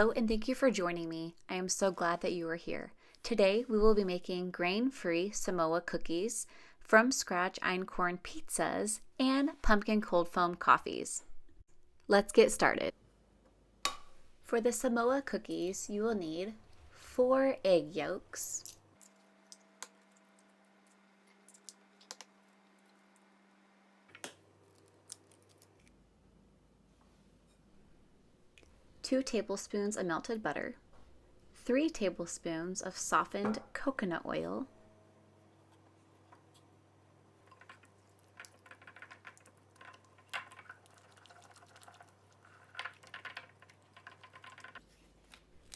Hello and thank you for joining me. I am so glad that you are here. Today we will be making grain-free Samoa cookies, from scratch Einkorn pizzas, and pumpkin cold foam coffees. Let's get started. For the Samoa cookies, you will need 4 egg yolks, 2 tablespoons of melted butter, 3 tablespoons of softened coconut oil,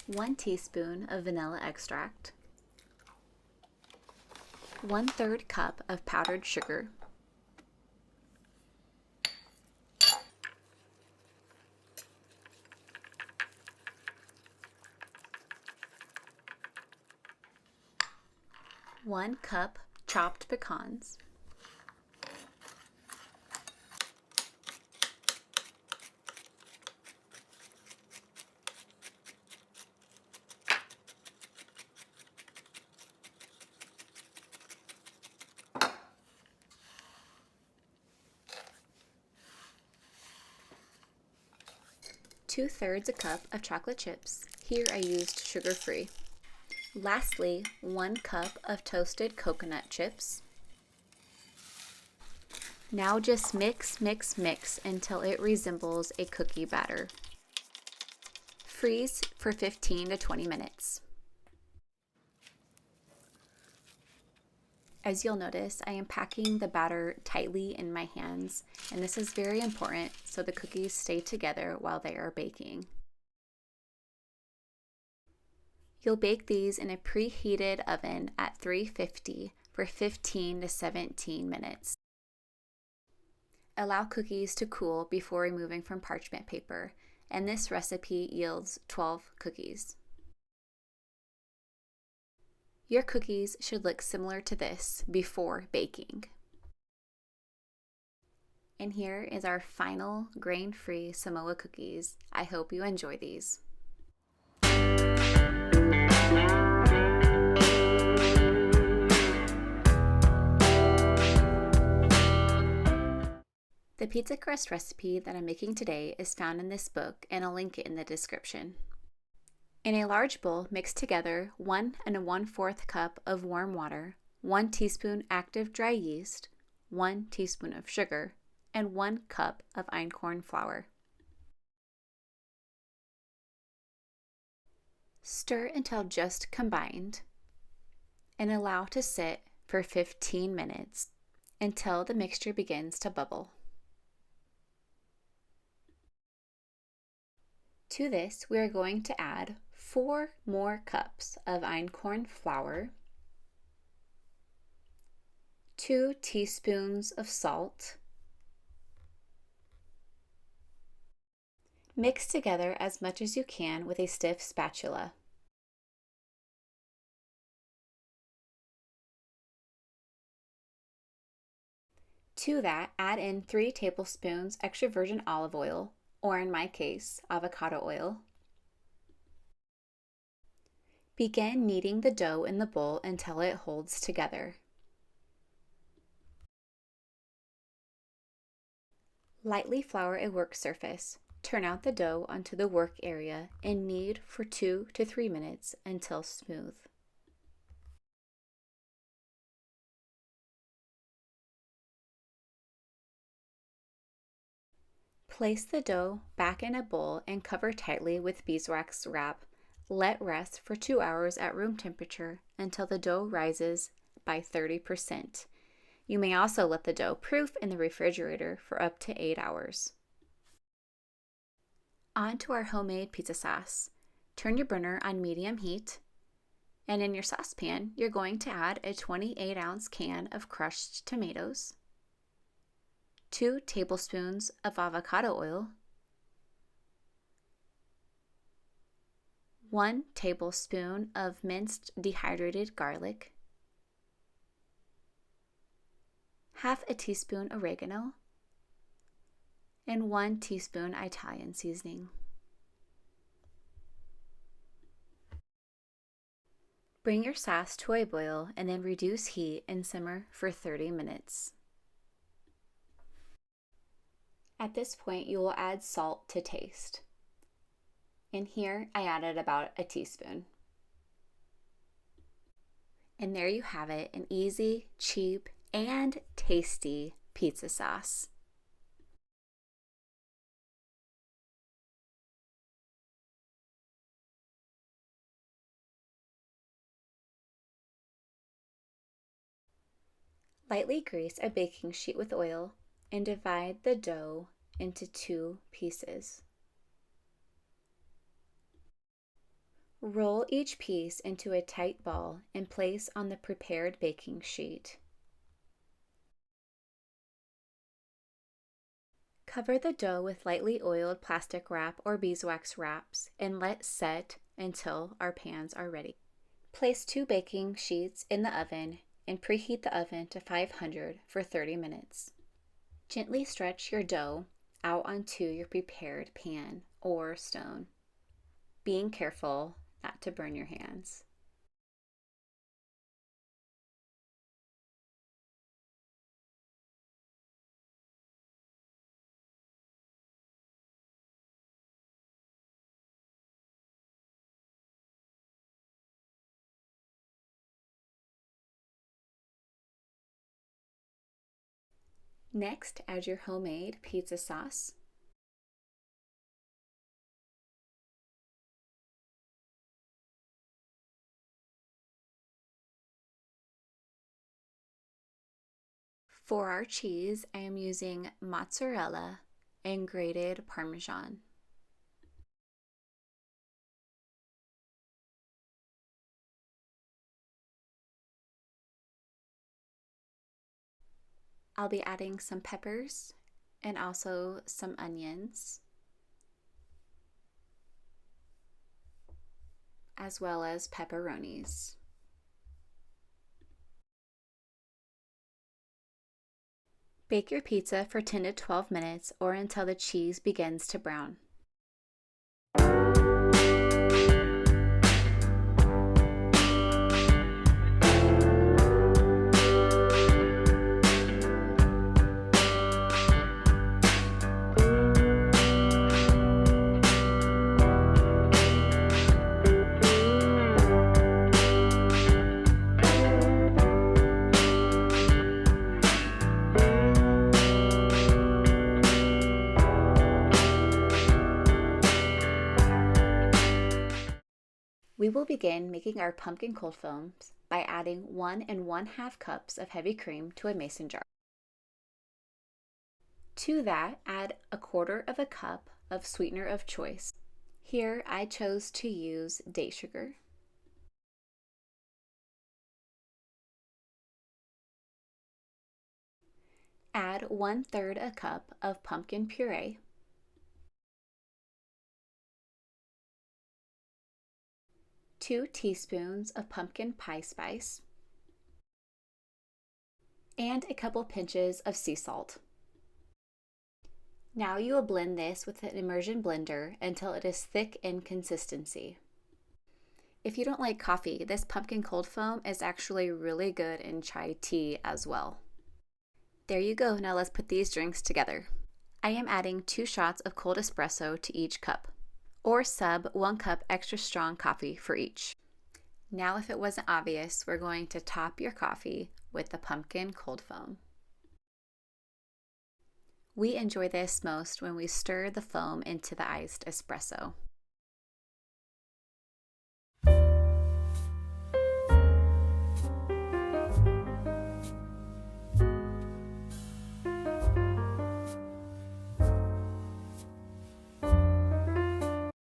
1 teaspoon of vanilla extract, 1/3 cup of powdered sugar, 1 cup chopped pecans, 2/3 a cup of chocolate chips. Here I used sugar-free. Lastly, 1 cup of toasted coconut chips. Now just mix until it resembles a cookie batter. Freeze for 15 to 20 minutes. As you'll notice, I am packing the batter tightly in my hands, and this is very important so the cookies stay together while they are baking. You'll bake these in a preheated oven at 350 for 15 to 17 minutes. Allow cookies to cool before removing from parchment paper, and this recipe yields 12 cookies. Your cookies should look similar to this before baking. And here is our final grain-free Samoa cookies. I hope you enjoy these. The pizza crust recipe that I'm making today is found in this book, and I'll link it in the description. In a large bowl, mix together 1 1/4 cup of warm water, 1 teaspoon active dry yeast, 1 teaspoon of sugar, and 1 cup of einkorn flour. Stir until just combined and allow to sit for 15 minutes until the mixture begins to bubble. To this, we are going to add 4 more cups of einkorn flour, 2 teaspoons of salt. Mix together as much as you can with a stiff spatula. To that, add in 3 tablespoons extra virgin olive oil, or in my case, avocado oil. Begin kneading the dough in the bowl until it holds together. Lightly flour a work surface. Turn out the dough onto the work area and knead for 2 to 3 minutes until smooth. Place the dough back in a bowl and cover tightly with beeswax wrap. Let rest for 2 hours at room temperature until the dough rises by 30%. You may also let the dough proof in the refrigerator for up to 8 hours. On to our homemade pizza sauce. Turn your burner on medium heat, and in your saucepan, you're going to add a 28-ounce can of crushed tomatoes, 2 tablespoons of avocado oil, 1 tablespoon of minced dehydrated garlic, half a teaspoon oregano, and 1 teaspoon Italian seasoning. Bring your sauce to a boil and then reduce heat and simmer for 30 minutes. At this point, you will add salt to taste. And here I added about a teaspoon. And there you have it, an easy, cheap, and tasty pizza sauce. Lightly grease a baking sheet with oil and divide the dough into 2 pieces. Roll each piece into a tight ball and place on the prepared baking sheet. Cover the dough with lightly oiled plastic wrap or beeswax wraps and let set until our pans are ready. Place 2 baking sheets in the oven and preheat the oven to 500 for 30 minutes. Gently stretch your dough out onto your prepared pan or stone, being careful not to burn your hands. Next, add your homemade pizza sauce. For our cheese, I am using mozzarella and grated Parmesan. I'll be adding some peppers and also some onions, as well as pepperonis. Bake your pizza for 10 to 12 minutes or until the cheese begins to brown. We will begin making our pumpkin cold foams by adding 1 1/2 cups of heavy cream to a mason jar. To that, add 1/4 cup of Sweetener of Choice. Here I chose to use date sugar. Add 1/3 cup of pumpkin puree. 2 teaspoons of pumpkin pie spice, and a couple pinches of sea salt. Now you will blend this with an immersion blender until it is thick in consistency. If you don't like coffee, this pumpkin cold foam is actually really good in chai tea as well. There you go, now let's put these drinks together. I am adding 2 shots of cold espresso to each cup, or sub 1 cup extra strong coffee for each. Now if it wasn't obvious, we're going to top your coffee with the pumpkin cold foam. We enjoy this most when we stir the foam into the iced espresso.